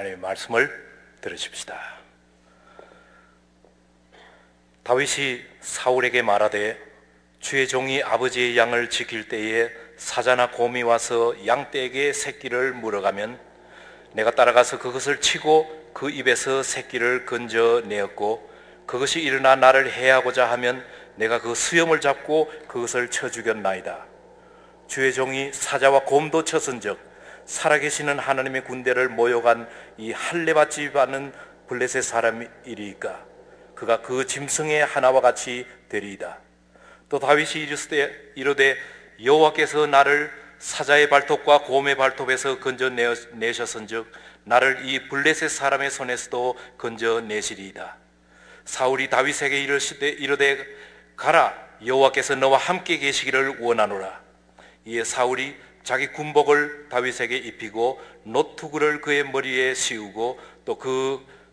하나님의 말씀을 들으십시다. 다윗이 사울에게 말하되 주의 종이 아버지의 양을 지킬 때에 사자나 곰이 와서 양떼에게 새끼를 물어가면 내가 따라가서 그것을 치고 그 입에서 새끼를 건져내었고 그것이 일어나 나를 해하고자 하면 내가 그 수염을 잡고 그것을 쳐 죽였나이다. 주의 종이 사자와 곰도 쳤은즉 살아계시는 하나님의 군대를 모욕한 이 할레바 집안은 블레셋 사람이리이까 그가 그 짐승의 하나와 같이 되리이다. 또 다윗이 이르되 여호와께서 나를 사자의 발톱과 곰의 발톱에서 건져내셨은즉 나를 이 블레셋 사람의 손에서도 건져내시리이다. 사울이 다윗에게 이르되 가라, 여호와께서 너와 함께 계시기를 원하노라. 이에 사울이 자기 군복을 다윗에게 입히고 노투구를 그의 머리에 씌우고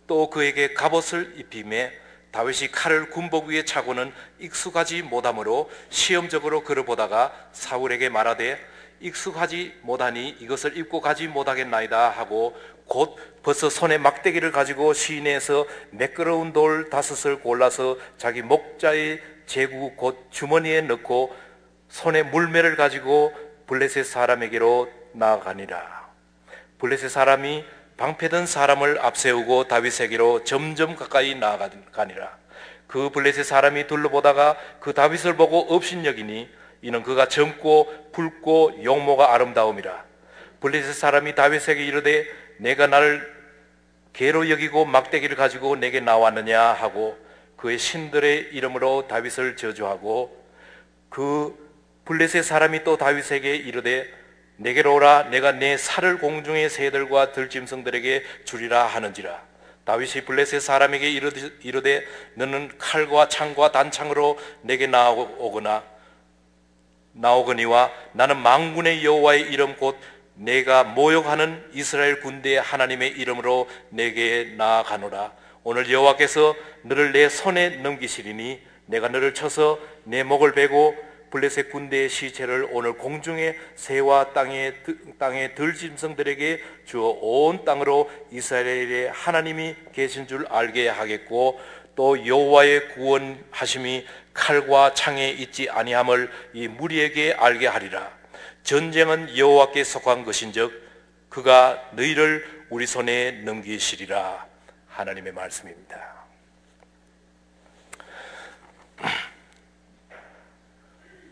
또 그에게 갑옷을 입히매 다윗이 칼을 군복 위에 차고는 익숙하지 못하므로 시험적으로 그를 보다가 사울에게 말하되 익숙하지 못하니 이것을 입고 가지 못하겠나이다 하고 곧 벌써 손에 막대기를 가지고 시내에서 매끄러운 돌 5을 골라서 자기 목자의 제구 곧 주머니에 넣고 손에 물매를 가지고 블레셋 사람에게로 나아가니라. 블레셋 사람이 방패든 사람을 앞세우고 다윗에게로 점점 가까이 나아가니라. 그 블레셋 사람이 둘러보다가 그 다윗을 보고 업신여기니 이는 그가 젊고 붉고 용모가 아름다움이라. 블레셋 사람이 다윗에게 이르되 내가 나를 개로 여기고 막대기를 가지고 내게 나왔느냐 하고 그의 신들의 이름으로 다윗을 저주하고 그 블레셋 사람이 또 다윗에게 이르되 내게로 오라, 내가 내 살을 공중의 새들과 들짐승들에게 주리라 하는지라. 다윗이 블레셋 사람에게 이르되 너는 칼과 창과 단창으로 내게 나오거니와 나는 만군의 여호와의 이름 곧 내가 모욕하는 이스라엘 군대의 하나님의 이름으로 내게 나아가노라. 오늘 여호와께서 너를 내 손에 넘기시리니 내가 너를 쳐서 내 목을 베고 블레셋 군대의 시체를 오늘 공중의 새와 땅의 들짐승들에게 주어 온 땅으로 이스라엘의 하나님이 계신 줄 알게 하겠고 또 여호와의 구원하심이 칼과 창에 있지 아니함을 이 무리에게 알게 하리라. 전쟁은 여호와께 속한 것인즉 그가 너희를 우리 손에 넘기시리라. 하나님의 말씀입니다.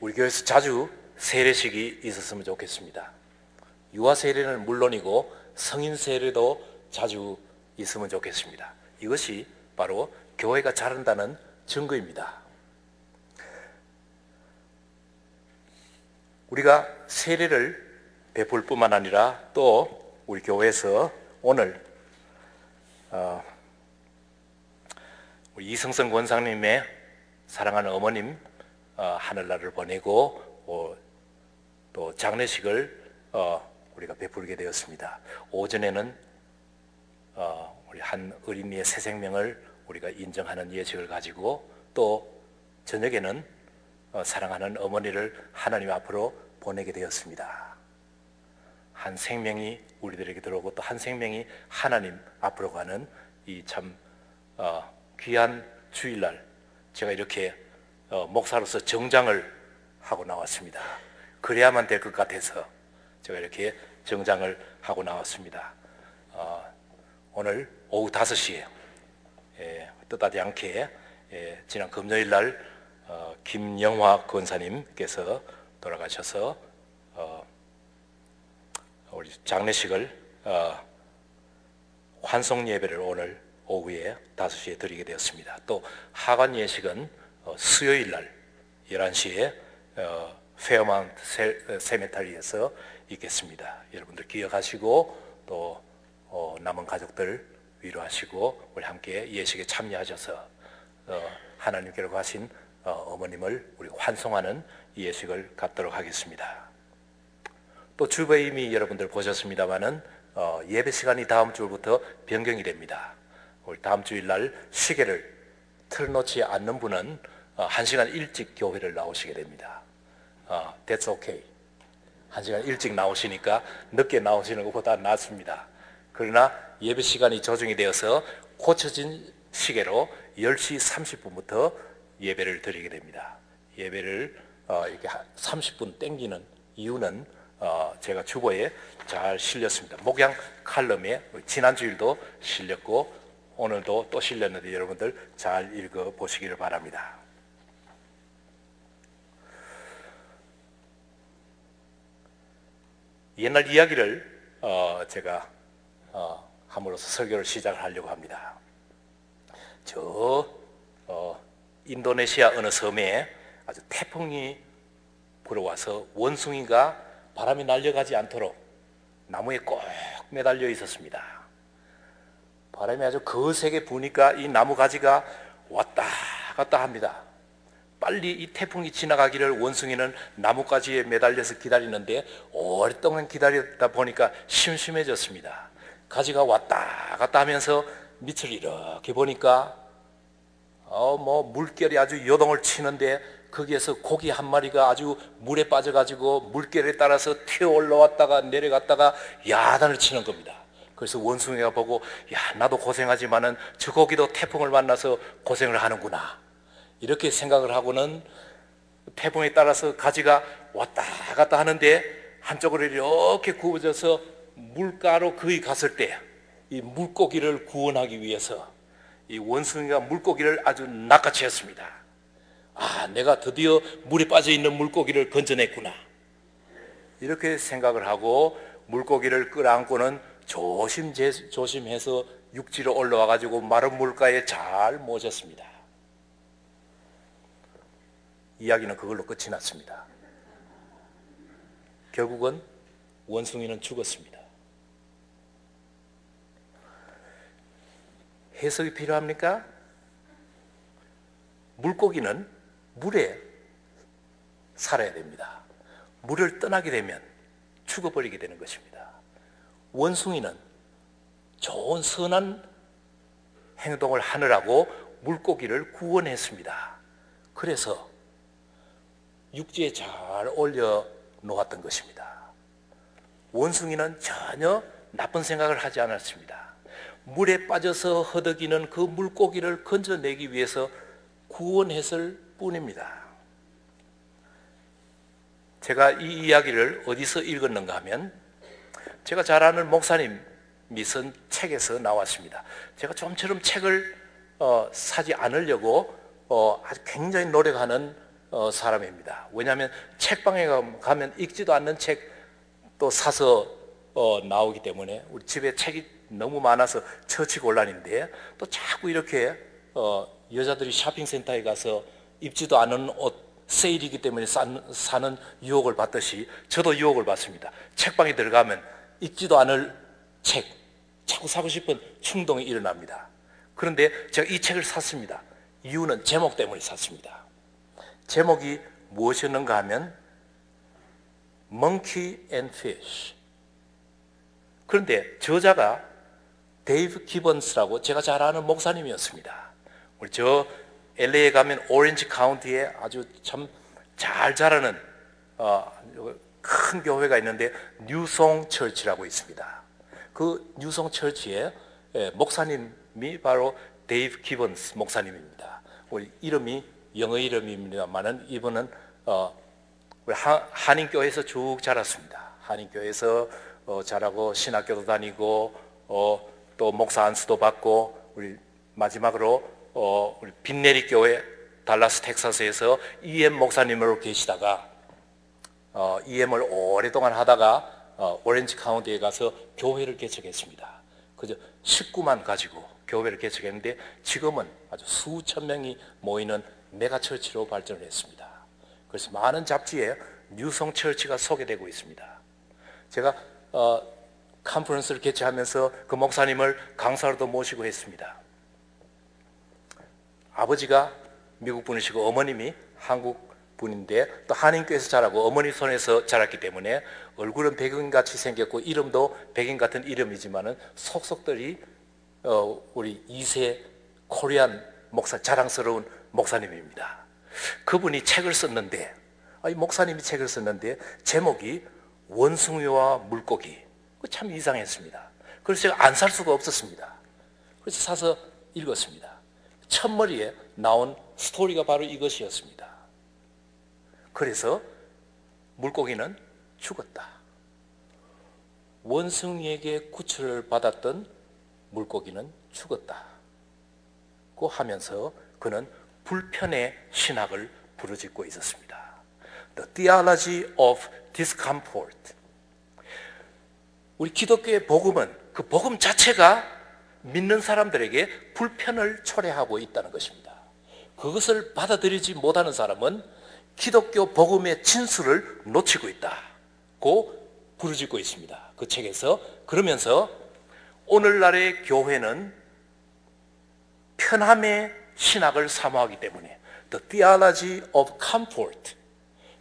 우리 교회에서 자주 세례식이 있었으면 좋겠습니다. 유아 세례는 물론이고 성인 세례도 자주 있으면 좋겠습니다. 이것이 바로 교회가 자란다는 증거입니다. 우리가 세례를 베풀 뿐만 아니라 또 우리 교회에서 오늘 우리 이성선 권사님의 사랑하는 어머님 하늘나라를 보내고 또 장례식을 우리가 베풀게 되었습니다. 오전에는 우리 한 어린이의 새 생명을 우리가 인정하는 예식을 가지고 또 저녁에는 사랑하는 어머니를 하나님 앞으로 보내게 되었습니다. 한 생명이 우리들에게 들어오고 또 한 생명이 하나님 앞으로 가는 이 참 귀한 주일날 제가 이렇게 목사로서 정장을 하고 나왔습니다. 그래야만 될 것 같아서 제가 이렇게 정장을 하고 나왔습니다. 오늘 오후 5시에 뜻하지 않게 지난 금요일날 김영화 권사님께서 돌아가셔서 우리 장례식을 환송 예배를 오늘 오후에 5시에 드리게 되었습니다. 또 하관 예식은 수요일날 11시에 페어마운트 세메터리에서 있겠습니다. 여러분들 기억하시고 또 남은 가족들 위로하시고 우리 함께 예식에 참여하셔서 하나님께로 가신 어머님을 우리 환송하는 이 예식을 갖도록 하겠습니다. 또 주부에 이미 여러분들 보셨습니다마는 예배 시간이 다음 주부터 변경이 됩니다. 우리 다음 주일날 시계를 틀어놓지 않는 분은 1시간 일찍 교회를 나오시게 됩니다. That's okay. 1시간 일찍 나오시니까 늦게 나오시는 것보다 낫습니다. 그러나 예배 시간이 조정이 되어서 고쳐진 시계로 10시 30분부터 예배를 드리게 됩니다. 예배를 이렇게 30분 땡기는 이유는 제가 주보에 잘 실렸습니다. 목양 칼럼에 지난주일도 실렸고 오늘도 또 실렸는데 여러분들 잘 읽어보시기를 바랍니다. 옛날 이야기를 제가 함으로써 설교를 시작을 하려고 합니다. 인도네시아 어느 섬에 아주 태풍이 불어와서 원숭이가 바람이 날려가지 않도록 나무에 꼭 매달려 있었습니다. 바람이 아주 거세게 부니까 이 나무 가지가 왔다 갔다 합니다. 빨리 이 태풍이 지나가기를 원숭이는 나뭇가지에 매달려서 기다리는데 오랫동안 기다리다 보니까 심심해졌습니다. 가지가 왔다 갔다 하면서 밑을 이렇게 보니까 물결이 아주 요동을 치는데 거기에서 고기 한 마리가 아주 물에 빠져가지고 물결에 따라서 튀어 올라왔다가 내려갔다가 야단을 치는 겁니다. 그래서 원숭이가 보고 야 나도 고생하지만은 저 고기도 태풍을 만나서 고생을 하는구나 이렇게 생각을 하고는 태풍에 따라서 가지가 왔다 갔다 하는데 한쪽으로 이렇게 구워져서 물가로 거의 갔을 때 이 물고기를 구원하기 위해서 이 원숭이가 물고기를 아주 낚아채었습니다. 아, 내가 드디어 물에 빠져 있는 물고기를 건져냈구나. 이렇게 생각을 하고 물고기를 끌어안고는 조심해서 육지로 올라와 가지고 마른 물가에 잘 모셨습니다. 이야기는 그걸로 끝이 났습니다. 결국은 원숭이는 죽었습니다. 해석이 필요합니까? 물고기는 물에 살아야 됩니다. 물을 떠나게 되면 죽어버리게 되는 것입니다. 원숭이는 좋은 선한 행동을 하느라고 물고기를 구원했습니다. 그래서 육지에 잘 올려 놓았던 것입니다. 원숭이는 전혀 나쁜 생각을 하지 않았습니다. 물에 빠져서 허덕이는 그 물고기를 건져내기 위해서 구원했을 뿐입니다. 제가 이 이야기를 어디서 읽었는가 하면 제가 잘 아는 목사님이 쓴 책에서 나왔습니다. 제가 좀처럼 책을 사지 않으려고 아주 굉장히 노력하는 사람입니다. 왜냐하면 책방에 가면 읽지도 않는 책도 사서 나오기 때문에 우리 집에 책이 너무 많아서 처치곤란인데 또 자꾸 이렇게 여자들이 쇼핑센터에 가서 입지도 않은 옷 세일이기 때문에 사는 유혹을 받듯이 저도 유혹을 받습니다. 책방에 들어가면 읽지도 않을 책 자꾸 사고 싶은 충동이 일어납니다. 그런데 제가 이 책을 샀습니다. 이유는 제목 때문에 샀습니다. 제목이 무엇이었는가 하면 Monkey and Fish. 그런데 저자가 데이브 기번스라고 제가 잘 아는 목사님이었습니다. 우리 저 LA에 가면 오렌지 카운티에 아주 참 잘 자라는 큰 교회가 있는데 뉴송 처치라고 있습니다. 그 뉴송 처치의 목사님이 바로 데이브 기번스 목사님입니다. 우리 이름이 영어 이름입니다만은 이분은 우리 한인교회에서 쭉 자랐습니다. 한인교회에서 자라고 신학교도 다니고 또 목사 안수도 받고 우리 마지막으로 우리 빈내리 교회 달라스 텍사스에서 EM 목사님으로 계시다가 EM을 오랫동안 하다가 오렌지 카운티에 가서 교회를 개척했습니다. 그저 식구만 가지고 교회를 개척했는데 지금은 아주 수천 명이 모이는 메가처치로 발전을 했습니다. 그래서 많은 잡지에 뉴송 처치가 소개되고 있습니다. 제가 컨퍼런스를 개최하면서 그 목사님을 강사로도 모시고 했습니다. 아버지가 미국 분이시고 어머님이 한국 분인데 또 한인교회에서 자라고 어머니 손에서 자랐기 때문에 얼굴은 백인같이 생겼고 이름도 백인 같은 이름이지만은 속속들이 우리 2세 코리안 목사 자랑스러운 목사님입니다. 그분이 책을 썼는데 이 목사님이 책을 썼는데 제목이 원숭이와 물고기. 참 이상했습니다. 그래서 제가 안 살 수가 없었습니다. 그래서 사서 읽었습니다. 첫머리에 나온 스토리가 바로 이것이었습니다. 그래서 물고기는 죽었다. 원숭이에게 구출을 받았던 물고기는 죽었다. 고 하면서 그는 불편의 신학을 부르짖고 있었습니다. The Theology of Discomfort. 우리 기독교의 복음은 그 복음 자체가 믿는 사람들에게 불편을 초래하고 있다는 것입니다. 그것을 받아들이지 못하는 사람은 기독교 복음의 진수를 놓치고 있다고 부르짖고 있습니다. 그 책에서. 그러면서 오늘날의 교회는 편함의 신학을 사모하기 때문에 The Theology of Comfort.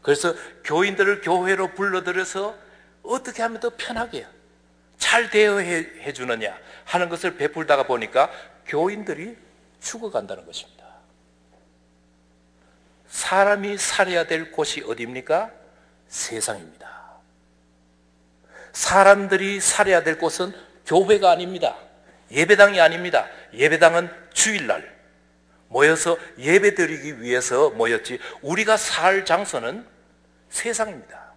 그래서 교인들을 교회로 불러들여서 어떻게 하면 더 편하게 잘 대여해 주느냐 하는 것을 베풀다가 보니까 교인들이 죽어간다는 것입니다. 사람이 살아야 될 곳이 어디입니까? 세상입니다. 사람들이 살아야 될 곳은 교회가 아닙니다. 예배당이 아닙니다. 예배당은 주일날 모여서 예배 드리기 위해서 모였지, 우리가 살 장소는 세상입니다.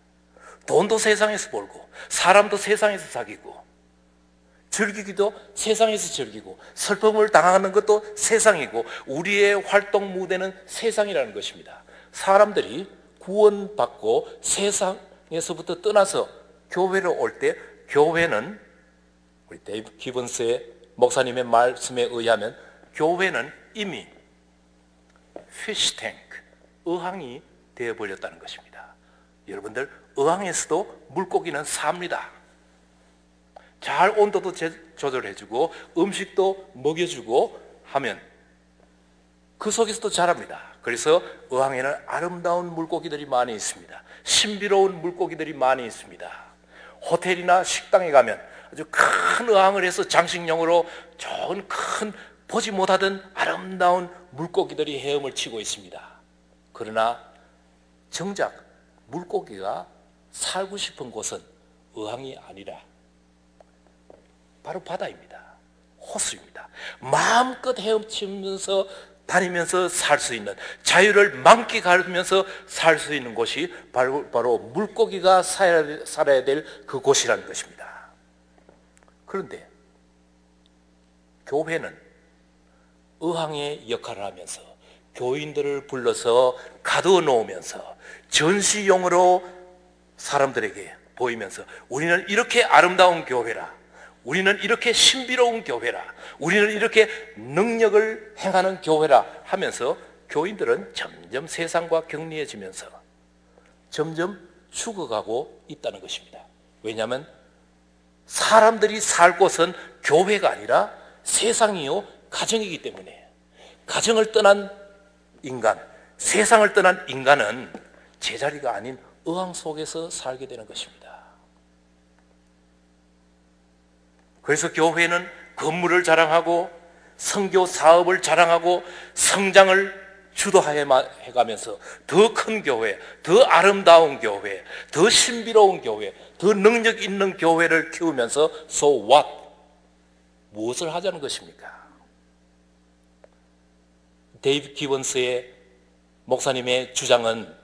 돈도 세상에서 벌고 사람도 세상에서 사귀고 즐기기도 세상에서 즐기고 슬픔을 당하는 것도 세상이고 우리의 활동 무대는 세상이라는 것입니다. 사람들이 구원받고 세상에서부터 떠나서 교회로 올 때, 교회는 우리 데이브 기번스의 목사님의 말씀에 의하면 교회는 이미 피시탱크, 어항이 되어버렸다는 것입니다. 여러분들, 어항에서도 물고기는 삽니다. 잘 온도도 조절해주고 음식도 먹여주고 하면 그 속에서도 자랍니다. 그래서 어항에는 아름다운 물고기들이 많이 있습니다. 신비로운 물고기들이 많이 있습니다. 호텔이나 식당에 가면 아주 큰 어항을 해서 장식용으로 좋은 큰 보지 못하던 아름다운 물고기들이 헤엄을 치고 있습니다. 그러나 정작 물고기가 살고 싶은 곳은 어항이 아니라 바로 바다입니다. 호수입니다. 마음껏 헤엄치면서 다니면서 살 수 있는, 자유를 만끽하면서 살 수 있는 곳이 바로 물고기가 살아야 될 그곳이라는 것입니다. 그런데 교회는 어항의 역할을 하면서 교인들을 불러서 가두어 놓으면서 전시용으로 사람들에게 보이면서 우리는 이렇게 아름다운 교회라, 우리는 이렇게 신비로운 교회라, 우리는 이렇게 능력을 행하는 교회라 하면서 교인들은 점점 세상과 격리해지면서 점점 죽어가고 있다는 것입니다. 왜냐하면 사람들이 살 곳은 교회가 아니라 세상이요 가정이기 때문에, 가정을 떠난 인간, 세상을 떠난 인간은 제자리가 아닌 어항 속에서 살게 되는 것입니다. 그래서 교회는 건물을 자랑하고 선교 사업을 자랑하고 성장을 주도해가면서 더 큰 교회, 더 아름다운 교회, 더 신비로운 교회, 더 능력 있는 교회를 키우면서 So what? 무엇을 하자는 것입니까? 데이브 기번스의 목사님의 주장은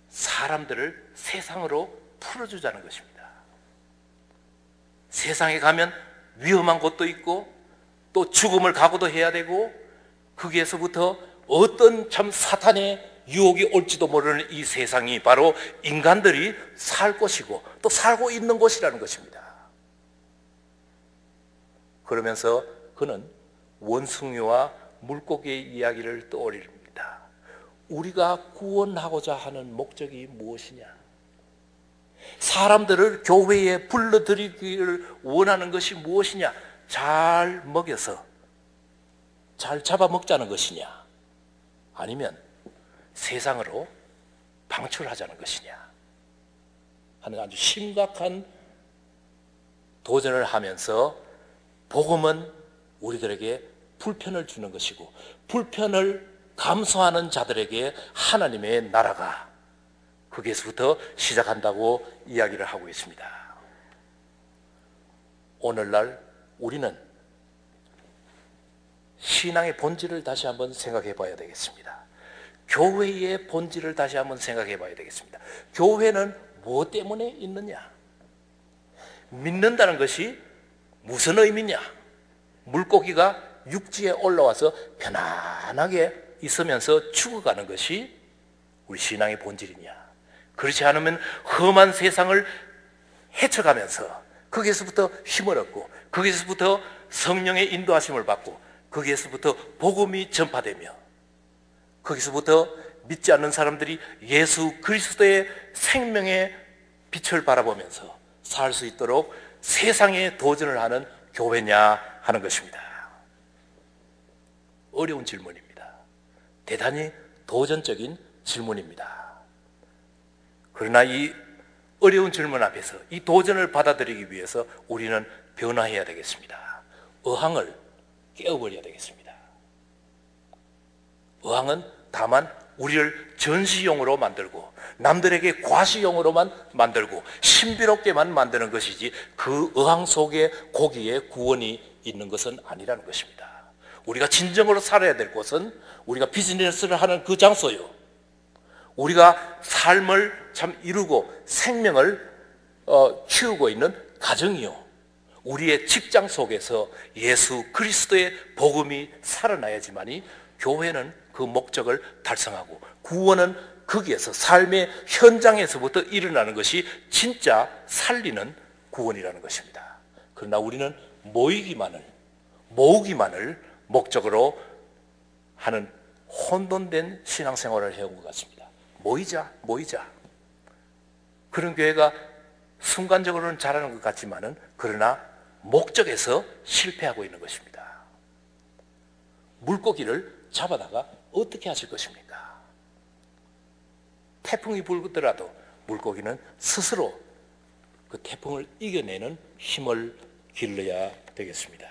사람들을 세상으로 풀어주자는 것입니다. 세상에 가면 위험한 곳도 있고 또 죽음을 각오도 해야 되고 거기에서부터 어떤 참 사탄의 유혹이 올지도 모르는 이 세상이 바로 인간들이 살 곳이고 또 살고 있는 곳이라는 것입니다. 그러면서 그는 원숭이와 물고기의 이야기를 떠올립니다. 우리가 구원하고자 하는 목적이 무엇이냐? 사람들을 교회에 불러들이기를 원하는 것이 무엇이냐? 잘 먹여서 잘 잡아먹자는 것이냐? 아니면 세상으로 방출하자는 것이냐? 하는 아주 심각한 도전을 하면서 복음은 우리들에게 불편을 주는 것이고 불편을 감수하는 자들에게 하나님의 나라가 거기에서부터 시작한다고 이야기를 하고 있습니다. 오늘날 우리는 신앙의 본질을 다시 한번 생각해 봐야 되겠습니다. 교회의 본질을 다시 한번 생각해 봐야 되겠습니다. 교회는 무엇 때문에 있느냐? 믿는다는 것이 무슨 의미냐? 물고기가 육지에 올라와서 편안하게 있으면서 죽어가는 것이 우리 신앙의 본질이냐? 그렇지 않으면 험한 세상을 헤쳐가면서 거기에서부터 힘을 얻고 거기에서부터 성령의 인도하심을 받고 거기에서부터 복음이 전파되며 거기서부터 믿지 않는 사람들이 예수 그리스도의 생명의 빛을 바라보면서 살 수 있도록 세상에 도전을 하는 교회냐 하는 것입니다. 어려운 질문입니다. 대단히 도전적인 질문입니다. 그러나 이 어려운 질문 앞에서 이 도전을 받아들이기 위해서 우리는 변화해야 되겠습니다. 어항을 깨어버려야 되겠습니다. 어항은 다만 우리를 전시용으로 만들고 남들에게 과시용으로만 만들고 신비롭게만 만드는 것이지 그 어항 속에 고기에 구원이 있는 것은 아니라는 것입니다. 우리가 진정으로 살아야 될 곳은 우리가 비즈니스를 하는 그 장소요, 우리가 삶을 참 이루고 생명을 키우고 있는 가정이요, 우리의 직장 속에서 예수 그리스도의 복음이 살아나야지만이 교회는 그 목적을 달성하고 구원은 거기에서 삶의 현장에서부터 일어나는 것이 진짜 살리는 구원이라는 것입니다. 그러나 우리는 모으기만을 목적으로 하는 혼돈된 신앙생활을 해온 것 같습니다. 모이자. 그런 교회가 순간적으로는 잘하는 것 같지만은 그러나 목적에서 실패하고 있는 것입니다. 물고기를 잡아다가 어떻게 하실 것입니까? 태풍이 불더라도 물고기는 스스로 그 태풍을 이겨내는 힘을 길러야 되겠습니다.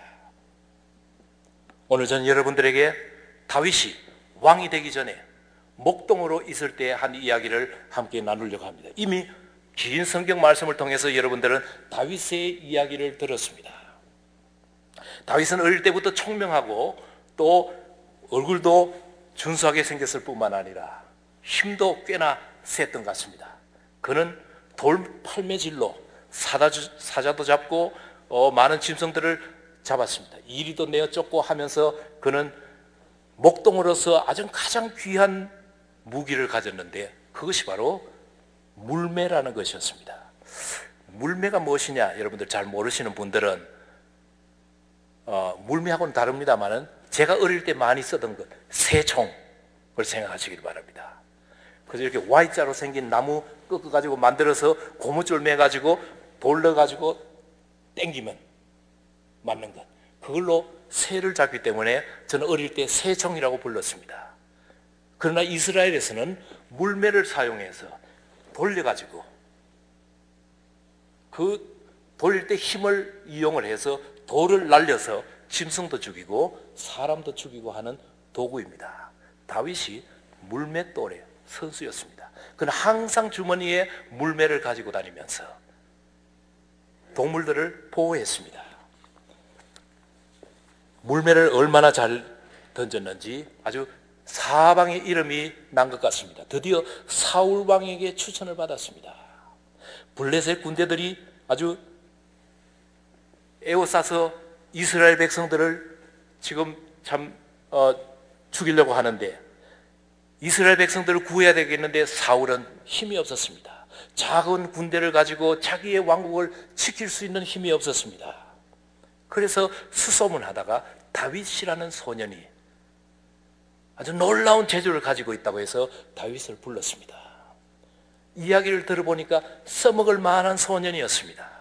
오늘 저는 여러분들에게 다윗이 왕이 되기 전에 목동으로 있을 때 한 이야기를 함께 나누려고 합니다. 이미 긴 성경 말씀을 통해서 여러분들은 다윗의 이야기를 들었습니다. 다윗은 어릴 때부터 총명하고 또 얼굴도 준수하게 생겼을 뿐만 아니라 힘도 꽤나 셌던 것 같습니다. 그는 돌 팔매질로 사자도 잡고 많은 짐승들을 잡았습니다. 이리도 내어 쫓고 하면서 그는 목동으로서 아주 가장 귀한 무기를 가졌는데 그것이 바로 물매라는 것이었습니다. 물매가 무엇이냐 여러분들 잘 모르시는 분들은 물매하고는 다릅니다만은 제가 어릴 때 많이 쓰던 것 새총을 생각하시길 바랍니다. 그래서 이렇게 Y자로 생긴 나무 꺾어가지고 만들어서 고무줄 매가지고 돌 넣어가지고 땡기면 맞는 것, 그걸로 새를 잡기 때문에 저는 어릴 때 새총이라고 불렀습니다. 그러나 이스라엘에서는 물매를 사용해서 돌려가지고 그 돌릴 때 힘을 이용을 해서 돌을 날려서 짐승도 죽이고 사람도 죽이고 하는 도구입니다. 다윗이 물맷돌의 선수였습니다. 그는 항상 주머니에 물매를 가지고 다니면서 동물들을 보호했습니다. 물매를 얼마나 잘 던졌는지 아주 사방의 이름이 난 것 같습니다. 드디어 사울 왕에게 추천을 받았습니다. 블레셋 군대들이 아주 에워싸서 이스라엘 백성들을 지금 참 죽이려고 하는데 이스라엘 백성들을 구해야 되겠는데 사울은 힘이 없었습니다. 작은 군대를 가지고 자기의 왕국을 지킬 수 있는 힘이 없었습니다. 그래서 수소문하다가 다윗이라는 소년이 아주 놀라운 재주를 가지고 있다고 해서 다윗을 불렀습니다. 이야기를 들어보니까 써먹을 만한 소년이었습니다.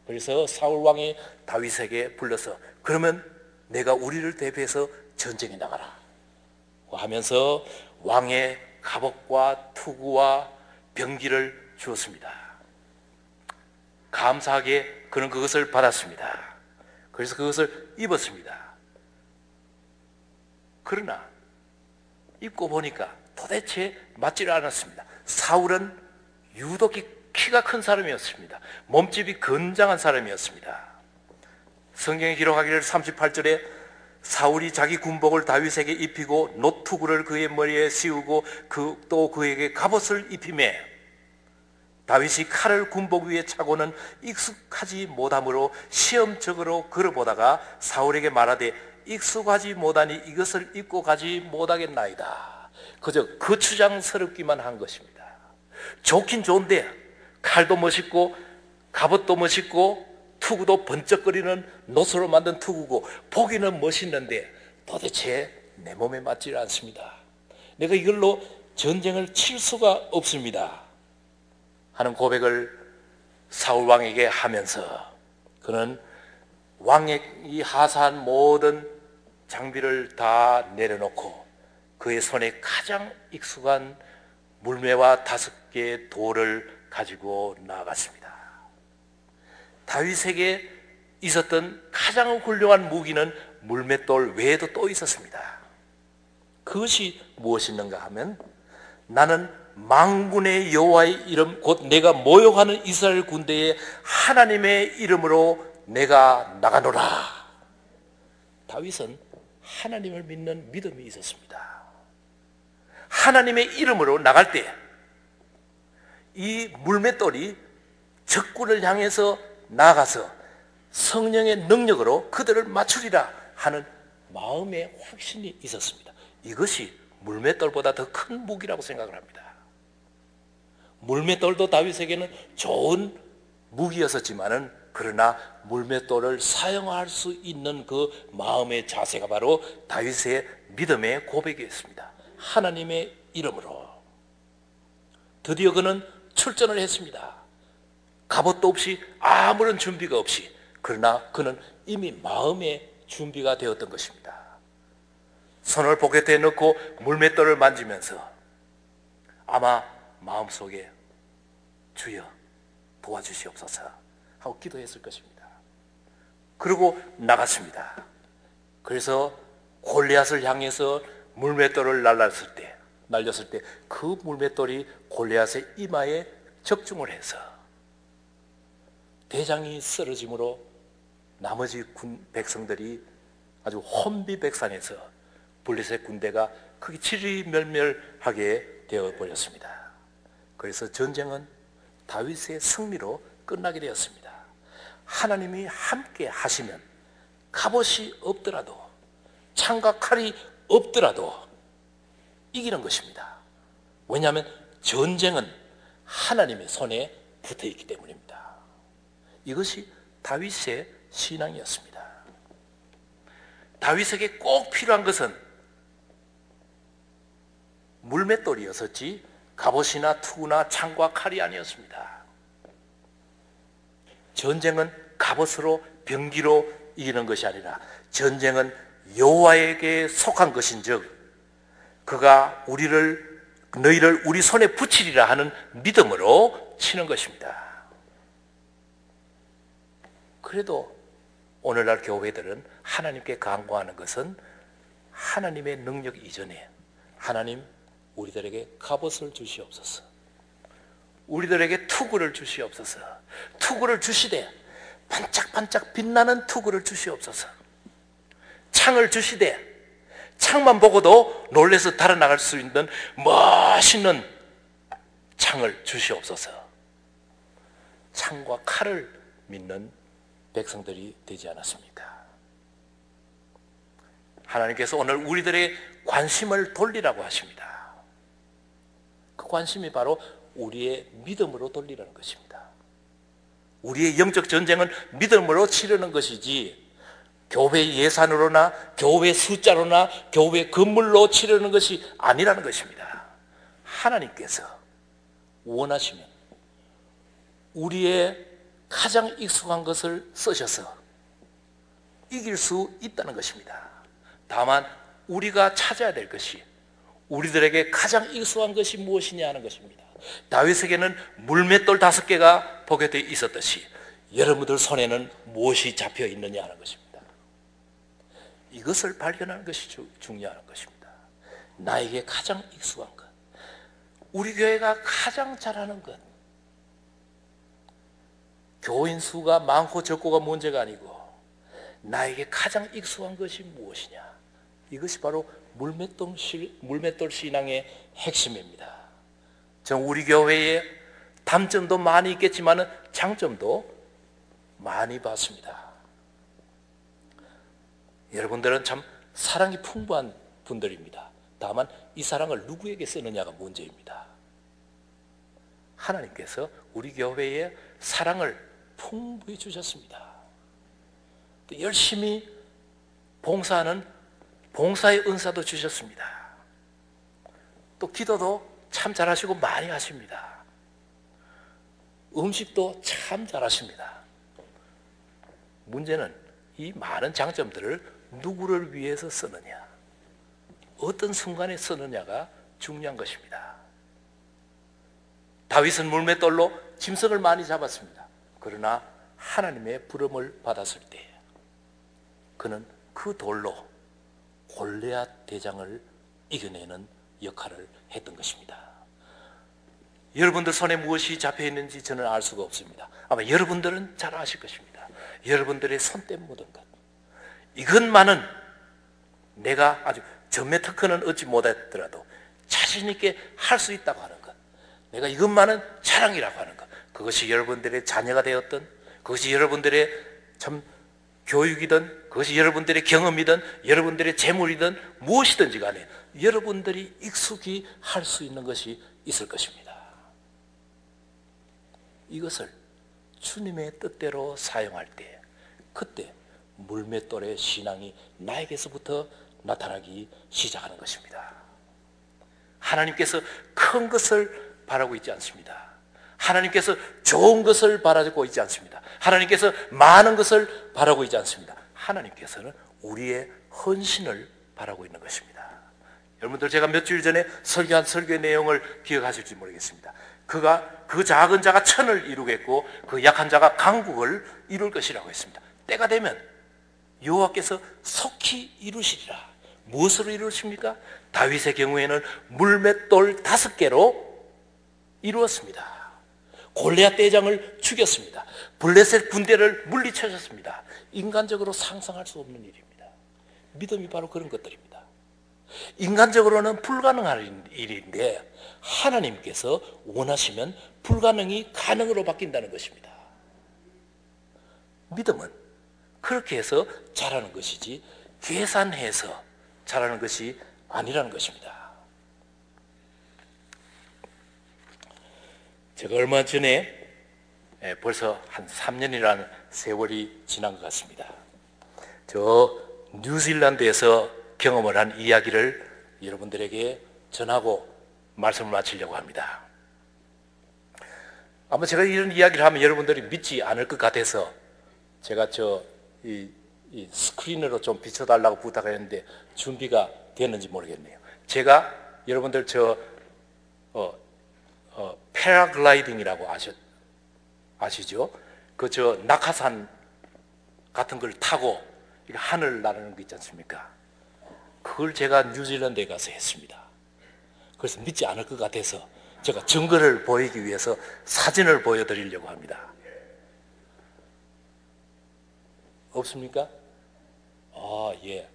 그래서 사울 왕이 다윗에게 불러서 그러면 내가 우리를 대표해서 전쟁에 나가라 하면서 왕의 갑옷과 투구와 병기를 주었습니다. 감사하게 그는 그것을 받았습니다. 그래서 그것을 입었습니다. 그러나 입고 보니까 도대체 맞지를 않았습니다. 사울은 유독히 키가 큰 사람이었습니다. 몸집이 건장한 사람이었습니다. 성경에 기록하기를 38절에 사울이 자기 군복을 다윗에게 입히고 노투구를 그의 머리에 씌우고 또 그에게 갑옷을 입히매 다윗이 칼을 군복 위에 차고는 익숙하지 못하므로 시험적으로 걸어보다가 사울에게 말하되 익숙하지 못하니 이것을 입고 가지 못하겠나이다. 그저 거추장스럽기만 한 것입니다. 좋긴 좋은데 칼도 멋있고 갑옷도 멋있고 투구도 번쩍거리는 노소로 만든 투구고 보기는 멋있는데 도대체 내 몸에 맞지 않습니다. 내가 이걸로 전쟁을 칠 수가 없습니다 하는 고백을 사울 왕에게 하면서 그는 왕이 하사한 모든 장비를 다 내려놓고 그의 손에 가장 익숙한 물매와 5개의 돌을 가지고 나아갔습니다. 다윗에게 있었던 가장 훌륭한 무기는 물맷돌 외에도 또 있었습니다. 그것이 무엇이었는가 하면 나는 만군의 여호와의 이름 곧 내가 모욕하는 이스라엘 군대에 하나님의 이름으로 내가 나가노라. 다윗은 하나님을 믿는 믿음이 있었습니다. 하나님의 이름으로 나갈 때 이 물맷돌이 적군을 향해서 나아가서 성령의 능력으로 그들을 맞추리라 하는 마음의 확신이 있었습니다. 이것이 물맷돌보다 더 큰 무기라고 생각을 합니다. 물맷돌도 다윗에게는 좋은 무기였었지만은 그러나 물맷돌을 사용할 수 있는 그 마음의 자세가 바로 다윗의 믿음의 고백이었습니다. 하나님의 이름으로 드디어 그는 출전을 했습니다. 갑옷도 없이 아무런 준비가 없이 그러나 그는 이미 마음의 준비가 되었던 것입니다. 손을 포켓에 넣고 물맷돌을 만지면서 아마 마음속에 주여 도와주시옵소서 하고 기도했을 것입니다. 그리고 나갔습니다. 그래서 골리앗을 향해서 물맷돌을 날렸을 때 그 물맷돌이 골리앗의 이마에 적중을 해서 대장이 쓰러짐으로 나머지 백성들이 아주 혼비백산해서 블레셋 군대가 크게 치리멸멸하게 되어버렸습니다. 그래서 전쟁은 다윗의 승리로 끝나게 되었습니다. 하나님이 함께 하시면 갑옷이 없더라도 창과 칼이 없더라도 이기는 것입니다. 왜냐하면 전쟁은 하나님의 손에 붙어있기 때문입니다. 이것이 다윗의 신앙이었습니다. 다윗에게 꼭 필요한 것은 물맷돌이었었지 갑옷이나 투구나 창과 칼이 아니었습니다. 전쟁은 갑옷으로 병기로 이기는 것이 아니라 전쟁은 여호와에게 속한 것인즉 그가 너희를 우리 손에 붙이리라 하는 믿음으로 치는 것입니다. 그래도 오늘날 교회들은 하나님께 간구하는 것은 하나님의 능력 이전에 하나님 우리들에게 갑옷을 주시옵소서, 우리들에게 투구를 주시옵소서, 투구를 주시되 반짝반짝 빛나는 투구를 주시옵소서, 창을 주시되 창만 보고도 놀라서 달아나갈 수 있는 멋있는 창을 주시옵소서. 창과 칼을 믿는 백성들이 되지 않았습니까? 하나님께서 오늘 우리들의 관심을 돌리라고 하십니다. 그 관심이 바로 우리의 믿음으로 돌리라는 것입니다. 우리의 영적 전쟁은 믿음으로 치르는 것이지 교회 예산으로나 교회 숫자로나 교회 건물로 치르는 것이 아니라는 것입니다. 하나님께서 원하시면 우리의 가장 익숙한 것을 쓰셔서 이길 수 있다는 것입니다. 다만 우리가 찾아야 될 것이 우리들에게 가장 익숙한 것이 무엇이냐 하는 것입니다. 다윗에게는 물맷돌 5개가 포개되어 있었듯이 여러분들 손에는 무엇이 잡혀 있느냐 하는 것입니다. 이것을 발견하는 것이 중요한 것입니다. 나에게 가장 익숙한 것, 우리 교회가 가장 잘하는 것, 교인 수가 많고 적고가 문제가 아니고 나에게 가장 익숙한 것이 무엇이냐? 이것이 바로 물맷돌 신앙의 핵심입니다. 전 우리 교회에 단점도 많이 있겠지만 장점도 많이 봤습니다. 여러분들은 참 사랑이 풍부한 분들입니다. 다만 이 사랑을 누구에게 쓰느냐가 문제입니다. 하나님께서 우리 교회에 사랑을 풍부히 주셨습니다. 또 열심히 봉사하는 봉사의 은사도 주셨습니다. 또 기도도 참 잘하시고 많이 하십니다. 음식도 참 잘하십니다. 문제는 이 많은 장점들을 누구를 위해서 쓰느냐, 어떤 순간에 쓰느냐가 중요한 것입니다. 다윗은 물맷돌로 짐승을 많이 잡았습니다. 그러나 하나님의 부름을 받았을 때 그는 그 돌로 골리앗 대장을 이겨내는 역할을 했던 것입니다. 여러분들 손에 무엇이 잡혀 있는지 저는 알 수가 없습니다. 아마 여러분들은 잘 아실 것입니다. 여러분들의 손때 묻은 것, 이것만은 내가 아주 전매 특허는 얻지 못했더라도 자신 있게 할 수 있다고 하는 것, 내가 이것만은 자랑이라고 하는 것, 그것이 여러분들의 자녀가 되었든, 그것이 여러분들의 참 교육이든, 그것이 여러분들의 경험이든, 여러분들의 재물이든 무엇이든지 간에 여러분들이 익숙히 할 수 있는 것이 있을 것입니다. 이것을 주님의 뜻대로 사용할 때, 그때 물맷돌의 신앙이 나에게서부터 나타나기 시작하는 것입니다. 하나님께서 큰 것을 바라고 있지 않습니다. 하나님께서 좋은 것을 바라고 있지 않습니다. 하나님께서 많은 것을 바라고 있지 않습니다. 하나님께서는 우리의 헌신을 바라고 있는 것입니다. 여러분들, 제가 몇 주일 전에 설교한 설교의 내용을 기억하실지 모르겠습니다. 그 작은 자가 천을 이루겠고 그 약한 자가 강국을 이룰 것이라고 했습니다. 때가 되면 여호와께서 속히 이루시리라. 무엇으로 이루십니까? 다윗의 경우에는 물맷돌 5개로 이루었습니다. 골리앗 대장을 죽였습니다. 블레셋 군대를 물리쳐셨습니다. 인간적으로 상상할 수 없는 일입니다. 믿음이 바로 그런 것들입니다. 인간적으로는 불가능한 일인데 하나님께서 원하시면 불가능이 가능으로 바뀐다는 것입니다. 믿음은 그렇게 해서 자라는 것이지 계산해서 자라는 것이 아니라는 것입니다. 제가 얼마 전에 벌써 한 3년이라는 세월이 지난 것 같습니다. 저 뉴질랜드에서 경험을 한 이야기를 여러분들에게 전하고 말씀을 마치려고 합니다. 아마 제가 이런 이야기를 하면 여러분들이 믿지 않을 것 같아서 제가 이 스크린으로 좀 비춰달라고 부탁했는데 준비가 됐는지 모르겠네요. 제가 여러분들 패러글라이딩이라고 아시죠? 낙하산 같은 걸 타고 하늘 나르는 거 있지 않습니까? 그걸 제가 뉴질랜드에 가서 했습니다. 그래서 믿지 않을 것 같아서 제가 증거를 보이기 위해서 사진을 보여드리려고 합니다. 없습니까? 예.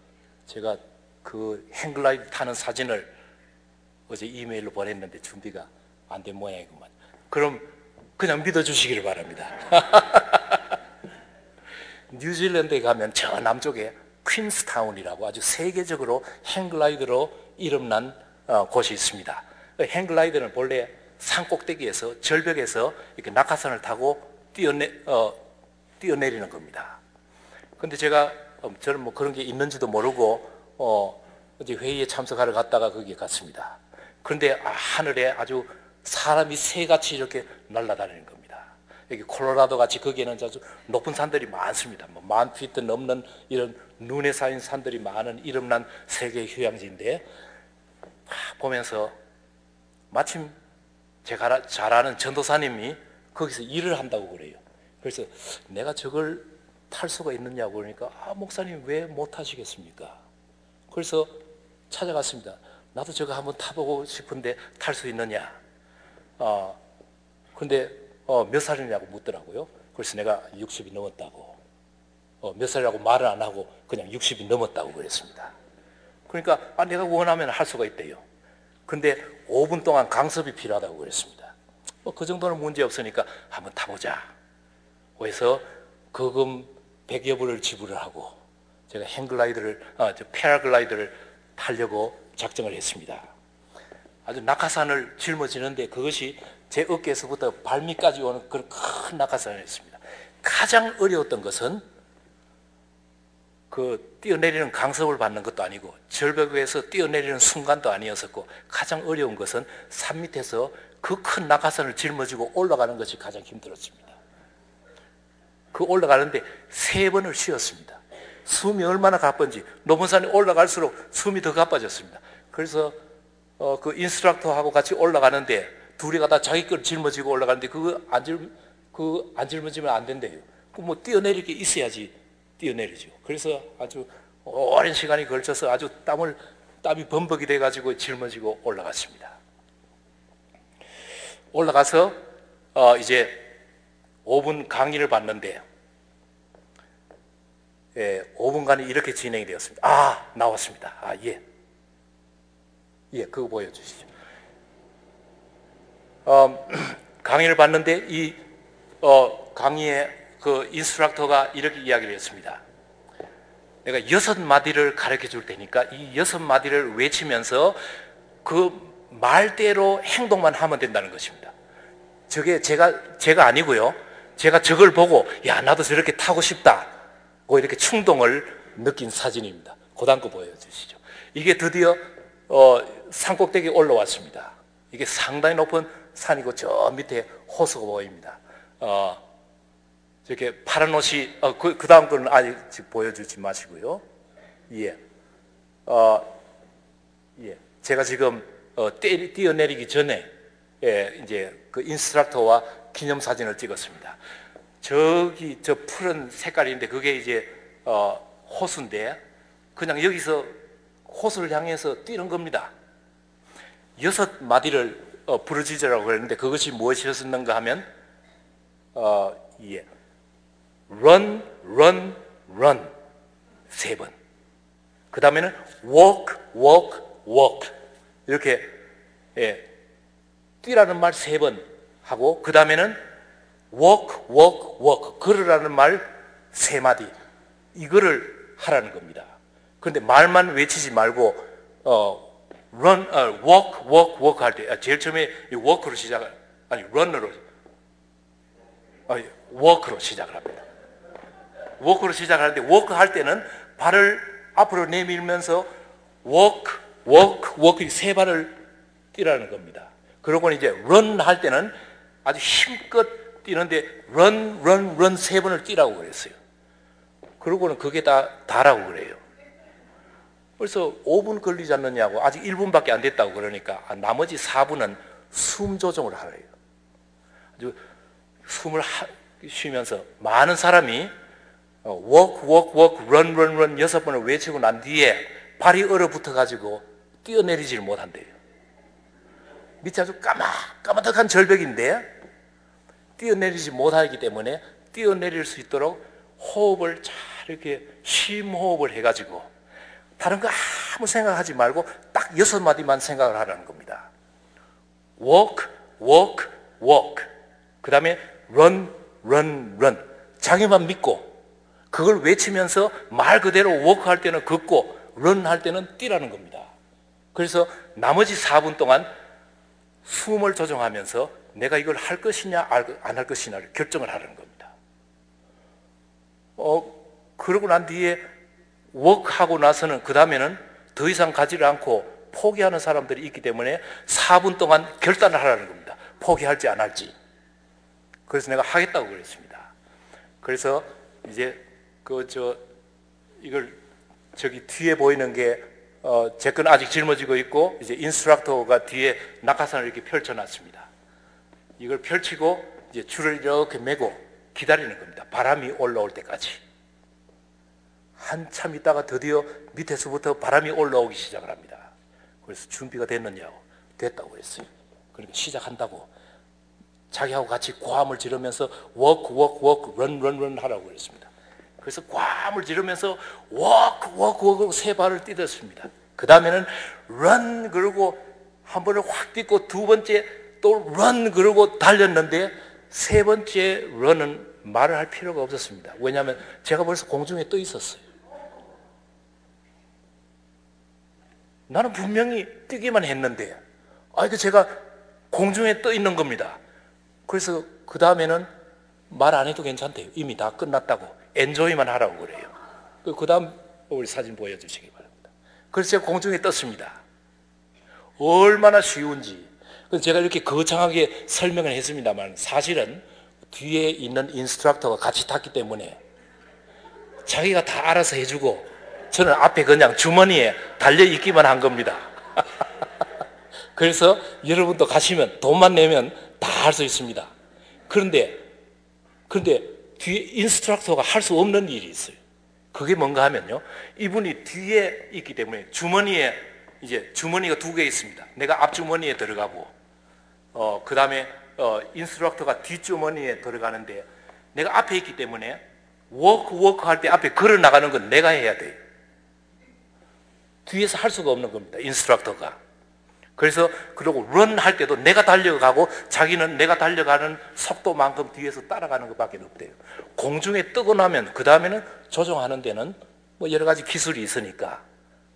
제가 그 행글라이드 타는 사진을 어제 이메일로 보냈는데 준비가 안 된 모양이구만. 그럼 그냥 믿어주시기를 바랍니다. 뉴질랜드에 가면 저 남쪽에 퀸스타운이라고 아주 세계적으로 행글라이드로 이름난 곳이 있습니다. 행글라이드는 본래 산 꼭대기에서 절벽에서 이렇게 낙하산을 타고 뛰어내리는 겁니다. 근데 저는 뭐 그런 게 있는지도 모르고 어제 회의에 참석하러 갔다가 거기에 갔습니다. 그런데 하늘에 아주 사람이 새같이 이렇게 날아다니는 겁니다. 여기 콜로라도 같이 거기에는 아주 높은 산들이 많습니다. 뭐 10,000피트 넘는 이런 눈에 쌓인 산들이 많은 이름난 세계 휴양지인데 보면서 마침 제가 잘 아는 전도사님이 거기서 일을 한다고 그래요. 그래서 내가 저걸 탈 수가 있느냐고 그러니까 목사님 왜 못 하시겠습니까? 그래서 찾아갔습니다. 나도 저거 한번 타보고 싶은데 탈 수 있느냐? 근데 몇 살이냐고 묻더라고요. 그래서 내가 60이 넘었다고 몇 살이라고 말을 안 하고 그냥 60이 넘었다고 그랬습니다. 그러니까 내가 원하면 할 수가 있대요. 근데 5분 동안 강습이 필요하다고 그랬습니다. 그 정도는 문제 없으니까 한번 타보자. 그래서 거금 100여 불을 지불을 하고 제가 패러글라이더를 타려고 작정을 했습니다. 아주 낙하산을 짊어지는데 그것이 제 어깨에서부터 발밑까지 오는 그런 큰 낙하산이었습니다. 가장 어려웠던 것은 그 뛰어내리는 강습을 받는 것도 아니고 절벽 위에서 뛰어내리는 순간도 아니었었고, 가장 어려운 것은 산 밑에서 그 큰 낙하산을 짊어지고 올라가는 것이 가장 힘들었습니다. 그 올라가는데 3번을 쉬었습니다. 숨이 얼마나 가쁜지, 높은 산에 올라갈수록 숨이 더 가빠졌습니다. 그래서 그 인스트럭터하고 같이 올라가는데 둘이 다 자기 걸 짊어지고 올라가는데 그거 안 짊어지면 안 된대요. 뭐 뛰어내릴 게 있어야지 뛰어내리죠. 그래서 아주 오랜 시간이 걸쳐서 아주 땀이 범벅이 돼가지고 짊어지고 올라갔습니다. 올라가서 이제 5분 강의를 받는데 5분간이 이렇게 진행이 되었습니다. 나왔습니다. 예, 그거 보여주시죠. 강의를 받는데 이 강의에 그 인스트럭터가 이렇게 이야기를 했습니다. 내가 6마디를 가르쳐 줄 테니까 이 6마디를 외치면서 그 말대로 행동만 하면 된다는 것입니다. 저게 제가 아니고요. 제가 저걸 보고 나도 저렇게 타고 싶다. 이렇게 충동을 느낀 사진입니다. 고단 거 보여주시죠. 이게 드디어 산꼭대기에 올라왔습니다. 이게 상당히 높은 산이고 저 밑에 호수가 보입니다. 이렇게 파란 옷이 그 다음 거는 아직 보여주지 마시고요. 제가 지금 뛰어내리기 전에 이제 그 인스트럭터와 기념사진을 찍었습니다. 저기 저 푸른 색깔인데 그게 이제 호수인데 그냥 여기서 호수를 향해서 뛰는 겁니다. 6마디를 부르짖으라고 그랬는데 그것이 무엇이었는가 하면 run, run, run 3번. 그 다음에는 walk, walk, walk 이렇게 뛰라는 말 3번 하고 그 다음에는 walk, walk, walk 걸으라는 말 3마디 이거를 하라는 겁니다. 그런데 말만 외치지 말고 run, walk, walk, walk 할 때 제일 처음에 walk로 run으로 walk로 시작을 합니다. walk로 시작하는데 walk 할 때는 발을 앞으로 내밀면서 walk, walk, walk 3발을 뛰라는 겁니다. 그러고 이제 run 할 때는 아주 힘껏 뛰는데 run, run, run 3번을 뛰라고 그랬어요. 그러고는 그게 다라고 그래요. 그래서 5분 걸리지 않느냐고 아직 1분밖에 안 됐다고 그러니까 나머지 4분은 숨 조정을 하래요. 아주 숨을 쉬면서 많은 사람이 walk, walk, walk, run, run, run 6번을 외치고 난 뒤에 발이 얼어붙어 가지고 뛰어내리질 못한대요. 밑에 아주 까마득한 절벽인데 뛰어내리지 못하기 때문에 뛰어내릴 수 있도록 호흡을 잘 이렇게 심호흡을 해가지고 다른 거 아무 생각하지 말고 딱 6마디만 생각을 하라는 겁니다. walk, walk, walk 그 다음에 run, run, run 자기만 믿고 그걸 외치면서 말 그대로 walk 할 때는 걷고 run 할 때는 뛰라는 겁니다. 그래서 나머지 4분 동안 숨을 조정하면서 내가 이걸 할 것이냐 안 할 것이냐를 결정을 하라는 겁니다. 그러고 난 뒤에 워크하고 나서는 그 다음에는 더 이상 가지를 않고 포기하는 사람들이 있기 때문에 4분 동안 결단을 하라는 겁니다. 포기할지 안 할지. 그래서 내가 하겠다고 그랬습니다. 그래서 이제 이걸 저기 뒤에 보이는 게 제 건 아직 짊어지고 있고 이제 인스트럭터가 뒤에 낙하산을 이렇게 펼쳐놨습니다. 이걸 펼치고 이제 줄을 이렇게 메고 기다리는 겁니다. 바람이 올라올 때까지. 한참 있다가 드디어 밑에서부터 바람이 올라오기 시작을 합니다. 그래서 준비가 됐느냐고 됐다고 했어요. 그러니까 시작한다고 자기하고 같이 고함을 지르면서 walk, walk, walk, run, run, run 하라고 그랬습니다. 그래서 괌을 지르면서 워크 세 발을 뛰었습니다. 그 다음에는 run 그러고 한 번을 확 뛰고 두 번째 또 run 그러고 달렸는데 세 번째 run은 말을 할 필요가 없었습니다. 왜냐하면 제가 벌써 공중에 떠 있었어요. 나는 분명히 뛰기만 했는데 제가 공중에 떠 있는 겁니다. 그래서 그 다음에는 말 안 해도 괜찮대요. 이미 다 끝났다고. 엔조이만 하라고 그래요. 그 다음 우리 사진 보여주시기 바랍니다. 그래서 제가 공중에 떴습니다. 얼마나 쉬운지. 제가 이렇게 거창하게 설명을 했습니다만 사실은 뒤에 있는 인스트럭터가 같이 탔기 때문에 자기가 다 알아서 해주고 저는 앞에 그냥 주머니에 달려있기만 한 겁니다. 그래서 여러분도 가시면 돈만 내면 다 할 수 있습니다. 그런데 뒤에 인스트럭터가 할 수 없는 일이 있어요. 그게 뭔가 하면요, 이분이 뒤에 있기 때문에 주머니에 이제 주머니가 두 개 있습니다. 내가 앞주머니에 들어가고 그 다음에 인스트럭터가 뒷주머니에 들어가는데 내가 앞에 있기 때문에 워크 할 때 앞에 걸어 나가는 건 내가 해야 돼요. 뒤에서 할 수가 없는 겁니다. 인스트럭터가. 그래서 그리고 런 할 때도 내가 달려가고 자기는 내가 달려가는 속도만큼 뒤에서 따라가는 것밖에 없대요. 공중에 뜨고 나면 그 다음에는 조종하는 데는 뭐 여러 가지 기술이 있으니까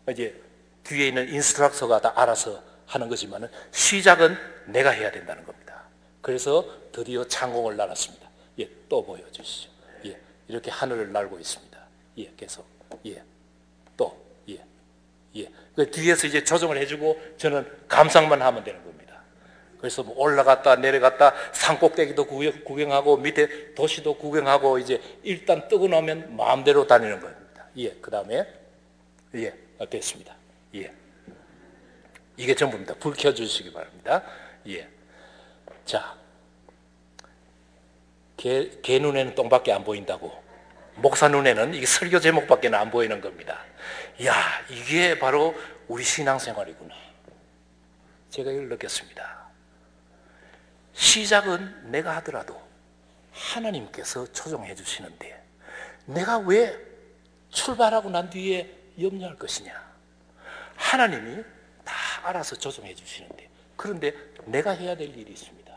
이제 뒤에 있는 인스트럭터가 다 알아서 하는 거지만은 시작은 내가 해야 된다는 겁니다. 그래서 드디어 창공을 날았습니다. 예, 또 보여주시죠. 예, 이렇게 하늘을 날고 있습니다. 예, 계속. 예, 또. 예, 예. 그 뒤에서 이제 조정을 해주고 저는 감상만 하면 되는 겁니다. 그래서 뭐 올라갔다 내려갔다 산꼭대기도 구경하고 밑에 도시도 구경하고 이제 일단 뜨고 나면 마음대로 다니는 겁니다. 예, 그 다음에 예, 됐습니다. 예, 이게 전부입니다. 불 켜주시기 바랍니다. 예, 자, 개 눈에는 똥밖에 안 보인다고. 목사 눈에는 이게 설교 제목밖에 안 보이는 겁니다. 야, 이게 바로 우리 신앙생활이구나. 제가 이걸 느꼈습니다. 시작은 내가 하더라도 하나님께서 조정해 주시는데 내가 왜 출발하고 난 뒤에 염려할 것이냐. 하나님이 다 알아서 조정해 주시는데 그런데 내가 해야 될 일이 있습니다.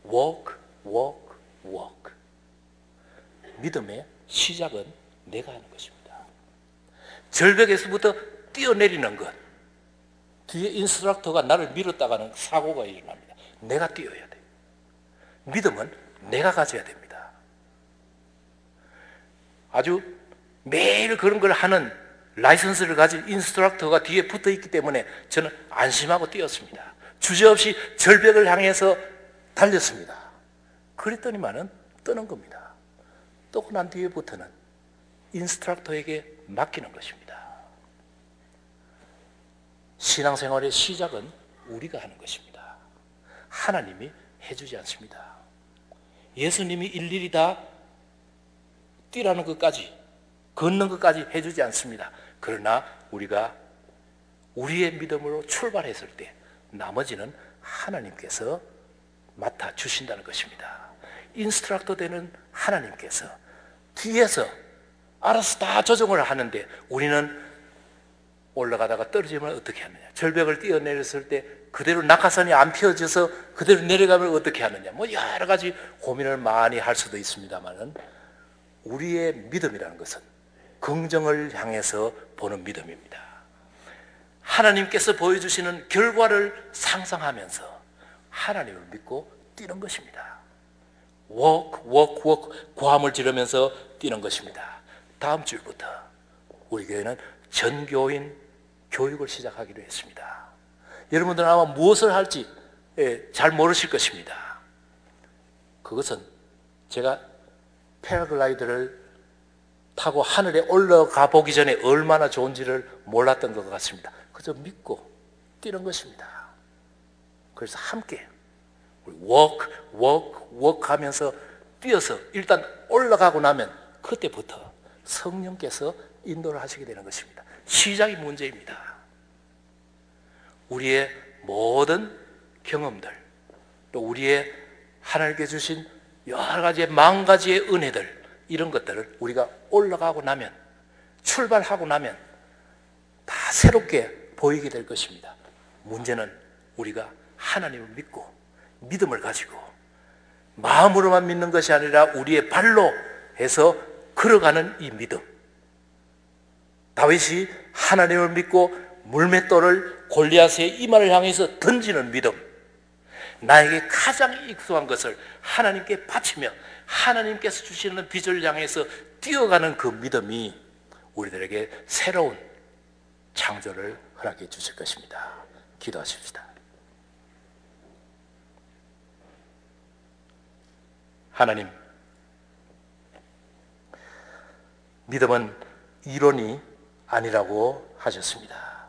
walk. 믿음의 시작은 내가 하는 것입니다. 절벽에서부터 뛰어내리는 것, 뒤에 인스트럭터가 나를 밀었다가는 사고가 일어납니다. 내가 뛰어야 돼요. 믿음은 내가 가져야 됩니다. 아주 매일 그런 걸 하는 라이선스를 가진 인스트럭터가 뒤에 붙어 있기 때문에 저는 안심하고 뛰었습니다. 주저없이 절벽을 향해서 달렸습니다. 그랬더니만은 뜨는 겁니다. 뜨고 난 뒤에부터는 인스트럭터에게 맡기는 것입니다. 신앙생활의 시작은 우리가 하는 것입니다. 하나님이 해주지 않습니다. 예수님이 일일이 다 뛰라는 것까지 걷는 것까지 해주지 않습니다. 그러나 우리가 우리의 믿음으로 출발했을 때 나머지는 하나님께서 맡아주신다는 것입니다. 인스트럭터 되는 하나님께서 뒤에서 알아서 다 조정을 하는데 우리는 올라가다가 떨어지면 어떻게 하느냐. 절벽을 뛰어내렸을 때 그대로 낙하산이 안 펴져서 그대로 내려가면 어떻게 하느냐. 뭐 여러 가지 고민을 많이 할 수도 있습니다만은 우리의 믿음이라는 것은 긍정을 향해서 보는 믿음입니다. 하나님께서 보여주시는 결과를 상상하면서 하나님을 믿고 뛰는 것입니다. walk, 고함을 지르면서 뛰는 것입니다. 다음 주부터 우리 교회는 전교인 교육을 시작하기로 했습니다. 여러분들은 아마 무엇을 할지 잘 모르실 것입니다. 그것은 제가 패러글라이더를 타고 하늘에 올라가 보기 전에 얼마나 좋은지를 몰랐던 것 같습니다. 그저 믿고 뛰는 것입니다. 그래서 함께 walk 하면서 뛰어서 일단 올라가고 나면 그때부터 성령께서 인도를 하시게 되는 것입니다. 시작이 문제입니다. 우리의 모든 경험들 또 우리의 하나님께 주신 여러 가지의 만 가지의 은혜들 이런 것들을 우리가 올라가고 나면, 출발하고 나면 다 새롭게 보이게 될 것입니다. 문제는 우리가 하나님을 믿고 믿음을 가지고 마음으로만 믿는 것이 아니라 우리의 발로 해서 걸어가는 이 믿음. 다윗이 하나님을 믿고 물맷돌을 골리앗의 이마를 향해서 던지는 믿음. 나에게 가장 익숙한 것을 하나님께 바치며 하나님께서 주시는 빛을 향해서 뛰어가는 그 믿음이 우리들에게 새로운 창조를 허락해 주실 것입니다. 기도하십시다. 하나님, 믿음은 이론이 아니라고 하셨습니다.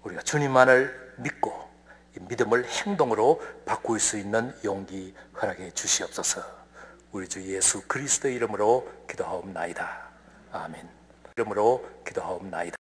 우리가 주님만을 믿고 이 믿음을 행동으로 바꿀 수 있는 용기 허락해 주시옵소서. 우리 주 예수 그리스도의 이름으로 기도하옵나이다. 아멘. 이름으로 기도하옵나이다.